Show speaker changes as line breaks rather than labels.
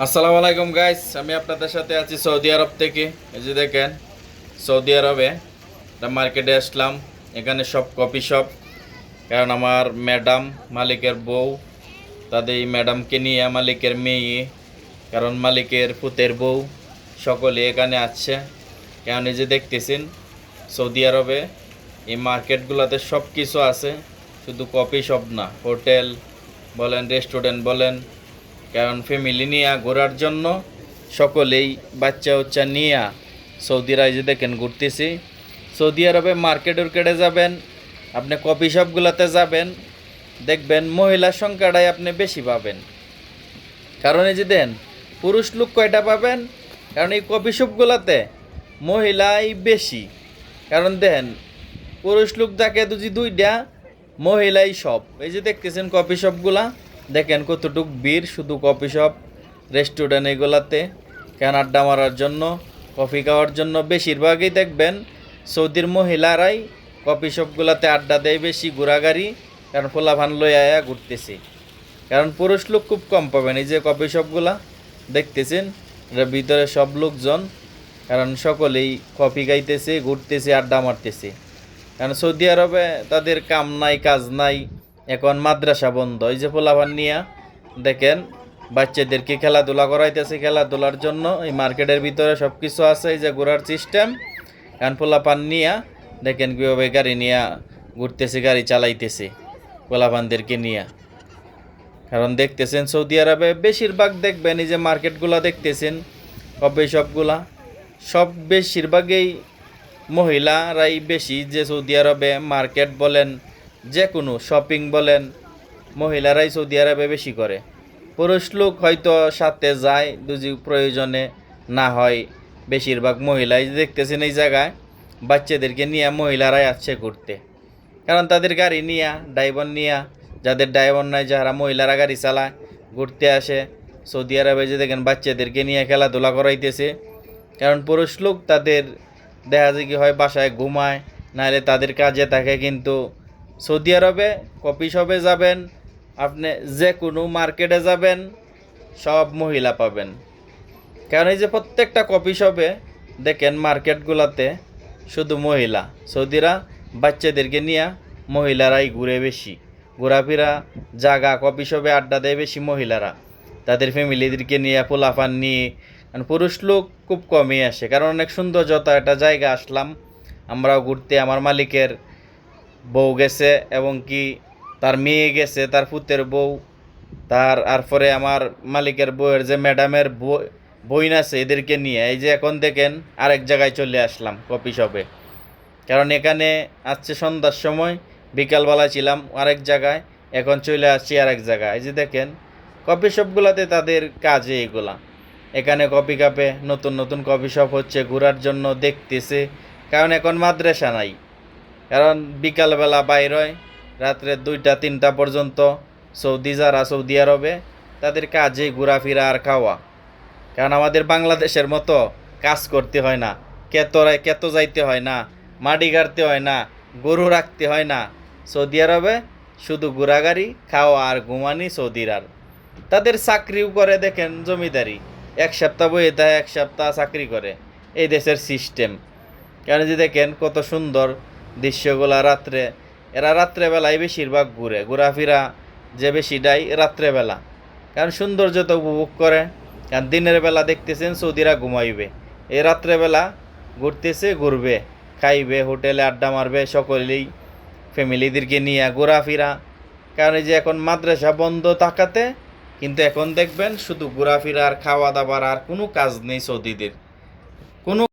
আসসালামু আলাইকুম গাইস, আমি আপনাদের সাথে আছি সৌদি আরব থেকে। এই যে দেখেন, সৌদি আরবে একটা মার্কেটে আসলাম। এখানে সব কফি শপ, কারণ আমার ম্যাডাম মালিকের বউ, তাদের এই ম্যাডামকে নিয়ে মালিকের মেয়ে, কারণ মালিকের পুতের বউ, সকলে এখানে আসছে। কারণ এই যে দেখতেছেন, সৌদি আরবে এই মার্কেটগুলোতে সব কিছু আছে, শুধু কফি শপ না, হোটেল বলেন, রেস্টুরেন্ট বলেন। কারণ ফ্যামিলি নিয়ে ঘোরার জন্য সকলেই বাচ্চা উচ্চা নিয়ে সৌদি আরবে দেখেন ঘুরতেছি। সৌদি আরবে মার্কেট উর্কেটে যাবেন, আপনি কফি শপগুলোতে যাবেন, দেখবেন মহিলার সংখ্যাটাই আপনি বেশি পাবেন। কারণ এই যে দেন, পুরুষ লোক কয়টা পাবেন? কারণ এই কফি শপগুলোতে মহিলাই বেশি। কারণ দেন, পুরুষ লোক থাকে দুজি দুইটা, মহিলাই সব। এই যে দেখতেছেন কফি শপগুলা, দেখেন কতটুক ভিড়, শুধু কফি শপ রেস্টুরেন্ট এগুলাতে। কেন আড্ডা মারার জন্য, কফি খাওয়ার জন্য বেশিরভাগই দেখবেন সৌদির মহিলারাই কফি শপগুলাতে আড্ডা দেয় বেশি, ঘোরাগাড়ি। কারণ পোলাভান লই আয়া ঘুরতেছে। কারণ পুরুষ লোক খুব কম পাবেন। এই যে কফি শপগুলা দেখতেছেন, এর ভিতরে সব লোকজন, কারণ সকলেই কফি খাইতেছে, ঘুরতেছে, আড্ডা মারতেছে। কারণ সৌদি আরবে তাদের কাম নাই, কাজ নাই, এখন মাদ্রাসা বন্ধ। এই যে পোলাপান নিয়া দেখেন বাচ্চাদেরকে খেলাধুলা করাইতেছে। খেলাধুলার জন্য এই মার্কেটের ভিতরে সব কিছু আছে, এই যে ঘোরার সিস্টেম। কারণ পোলাপান নিয়া দেখেন কীভাবে গাড়ি নিয়ে ঘুরতেছে, গাড়ি চালাইতেছে পোলাপানদেরকে নিয়ে। কারণ দেখতেছেন সৌদি আরবে বেশিরভাগ দেখবেন এই যে মার্কেটগুলো দেখতেছেন, কফি শপগুলা সব বেশিরভাগই মহিলারাই বেশি। যে সৌদি আরবে মার্কেট বলেন, যে কোনো শপিং বলেন, মহিলারাই সৌদি আরবে বেশি করে। পুরুষ লোক হয়তো সাথে যায় দুজি প্রয়োজনে, না হয় বেশিরভাগ মহিলাই দেখতেছেন এই জায়গায় বাচ্চাদেরকে নিয়ে মহিলারাই আসছে ঘুরতে। কারণ তাদের গাড়ি নিয়ে, ড্রাইভার নিয়ে, যাদের ড্রাইভার নাই, যারা মহিলারা গাড়ি চালায় ঘুরতে আসে সৌদি আরবে। যে দেখেন বাচ্চাদেরকে নিয়ে খেলাধুলা করাইতেছে। কারণ পুরুষ লোক তাদের দেখা যায় কি হয় বাসায় ঘুমায়, নাহলে তাদের কাজে থাকে। কিন্তু সৌদি আরবে কফি শপে যাবেন, আপনি যে কোনো মার্কেটে যাবেন, সব মহিলা পাবেন। কারণ এই যে প্রত্যেকটা কফি শপে দেখেন মার্কেটগুলোতে শুধু মহিলা। সৌদিরা বাচ্চাদেরকে নিয়ে মহিলারাই ঘুরে বেশি, ঘোরাফেরা জাগা কফি শপে আড্ডা দেয় বেশি মহিলারা, তাদের ফ্যামিলিদেরকে নিয়ে, পোলাপান নিয়ে। পুরুষ লোক খুব কমই আসে। কারণ অনেক সৌন্দর্যতা একটা জায়গা আসলাম আমরাও ঘুরতে। আমার মালিকের বউ গেছে, এবং কি তার মেয়ে গেছে, তার পুতের বউ, তারপরে আমার মালিকের বউয়ের যে ম্যাডামের বইন আছে, এদেরকে নিয়ে এই যে এখন দেখেন আরেক জায়গায় চলে আসলাম কফি শপে। কারণ এখানে আসছে সন্ধ্যার সময়, বিকালবেলা ছিলাম আরেক জায়গায়, এখন চলে আসছি আরেক জায়গায়। এই যে দেখেন কফি শপগুলোতে তাদের কাজে এগুলা। এখানে কফি কাপে নতুন নতুন কফি শপ হচ্ছে, ঘোরার জন্য দেখতেছে। কারণ এখন মাদ্রাসা নাই, কারণ বিকালবেলা বাইর হয়, রাত্রে 2টা 3টা পর্যন্ত যারা সৌদি আরবে, তাদের কাজে ঘোরাফেরা আর খাওয়া। কারণ আমাদের বাংলাদেশের মতো কাজ করতে হয় না, কেত যাইতে হয় না, মাটি গাড়তে হয় না, গরু রাখতে হয় না। সৌদি আরবে শুধু ঘোরাগাড়ি, খাওয়া আর ঘুমানি। সৌদির আর তাদের চাকরিও করে দেখেন জমিদারি, 1 সপ্তাহ বইয়ে দেয়, 1 সপ্তাহ চাকরি করে। এই দেশের সিস্টেম। কারণ যে দেখেন কত সুন্দর দৃশ্যগুলা রাত্রে। এরা রাত্রেবেলায় বেশিরভাগ ঘোরাফেরা যে বেশিটাই রাত্রেবেলা। কারণ সৌন্দর্যতা উপভোগ করে। কারণ দিনের বেলা দেখতেছেন সৌদিরা ঘুমাইবে, এই রাত্রেবেলা ঘুরতেছে, ঘুরবে, খাইবে, হোটেলে আড্ডা মারবে সকলেই ফ্যামিলিদেরকে নিয়ে ঘোরাফেরা। কারণ এই যে এখন মাদ্রাসা বন্ধ থাকাতে, কিন্তু এখন দেখবেন শুধু ঘোরাফেরা আর খাওয়া দাওয়ার, আর কোনো কাজ নেই সৌদিদের। কোনো